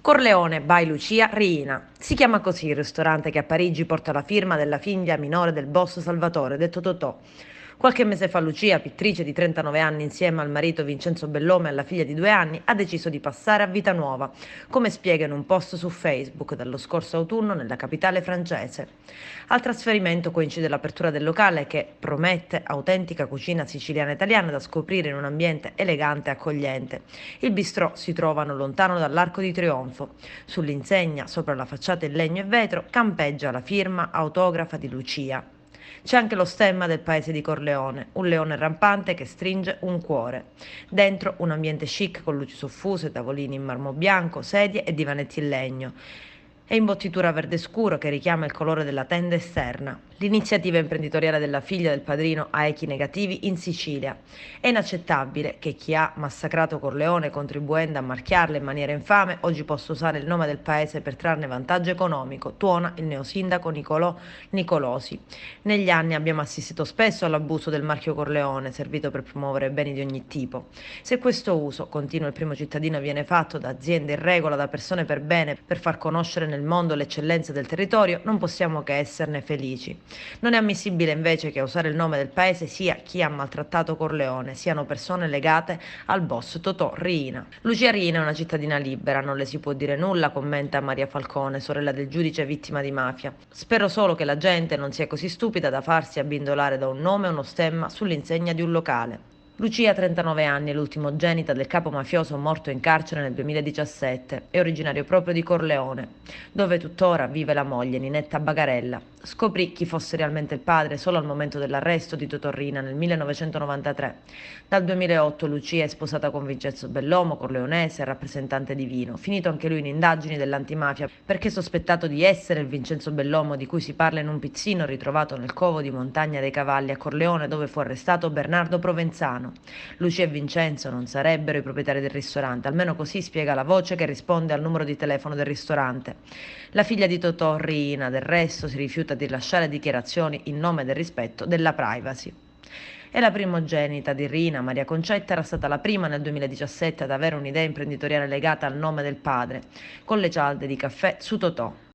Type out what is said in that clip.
Corleone by Lucia Riina. Si chiama così il ristorante che a Parigi porta la firma della figlia minore del boss Salvatore, detto Totò. Qualche mese fa Lucia, pittrice di 39 anni insieme al marito Vincenzo Bellome e alla figlia di 2 anni, ha deciso di passare a vita nuova, come spiega in un post su Facebook dallo scorso autunno nella capitale francese. Al trasferimento coincide l'apertura del locale che promette autentica cucina siciliana-italiana da scoprire in un ambiente elegante e accogliente. Il bistrò si trova non lontano dall'Arco di Trionfo. Sull'insegna, sopra la facciata in legno e vetro, campeggia la firma autografa di Lucia. C'è anche lo stemma del paese di Corleone, un leone rampante che stringe un cuore. Dentro un ambiente chic con luci soffuse, tavolini in marmo bianco, sedie e divanetti in legno e imbottitura verde scuro che richiama il colore della tenda esterna. L'iniziativa imprenditoriale della figlia del padrino ha echi negativi in Sicilia. È inaccettabile che chi ha massacrato Corleone contribuendo a marchiarla in maniera infame oggi possa usare il nome del paese per trarne vantaggio economico, tuona il neosindaco Nicolò Nicolosi. Negli anni abbiamo assistito spesso all'abuso del marchio Corleone, servito per promuovere beni di ogni tipo. Se questo uso, continua il primo cittadino, viene fatto da aziende in regola, da persone per bene, per far conoscere nel mondo le eccellenze del territorio, non possiamo che esserne felici. Non è ammissibile invece che a usare il nome del paese sia chi ha maltrattato Corleone, siano persone legate al boss Totò Riina. Lucia Riina è una cittadina libera, non le si può dire nulla, commenta Maria Falcone, sorella del giudice vittima di mafia. Spero solo che la gente non sia così stupida da farsi abbindolare da un nome e uno stemma sull'insegna di un locale. Lucia, 39 anni, è l'ultimogenita del capo mafioso morto in carcere nel 2017. È originario proprio di Corleone, dove tuttora vive la moglie, Ninetta Bagarella. Scoprì chi fosse realmente il padre solo al momento dell'arresto di Totò Riina nel 1993. Dal 2008 Lucia è sposata con Vincenzo Bellomo, corleonese e rappresentante divino, finito anche lui in indagini dell'antimafia perché sospettato di essere il Vincenzo Bellomo di cui si parla in un pizzino ritrovato nel covo di Montagna dei Cavalli a Corleone, dove fu arrestato Bernardo Provenzano. Lucia e Vincenzo non sarebbero i proprietari del ristorante, almeno così spiega la voce che risponde al numero di telefono del ristorante. La figlia di Totò Riina, del resto, si rifiuta di rilasciare dichiarazioni in nome del rispetto della privacy. E la primogenita di Rina, Maria Concetta, era stata la prima nel 2017 ad avere un'idea imprenditoriale legata al nome del padre, con le cialde di caffè su Totò.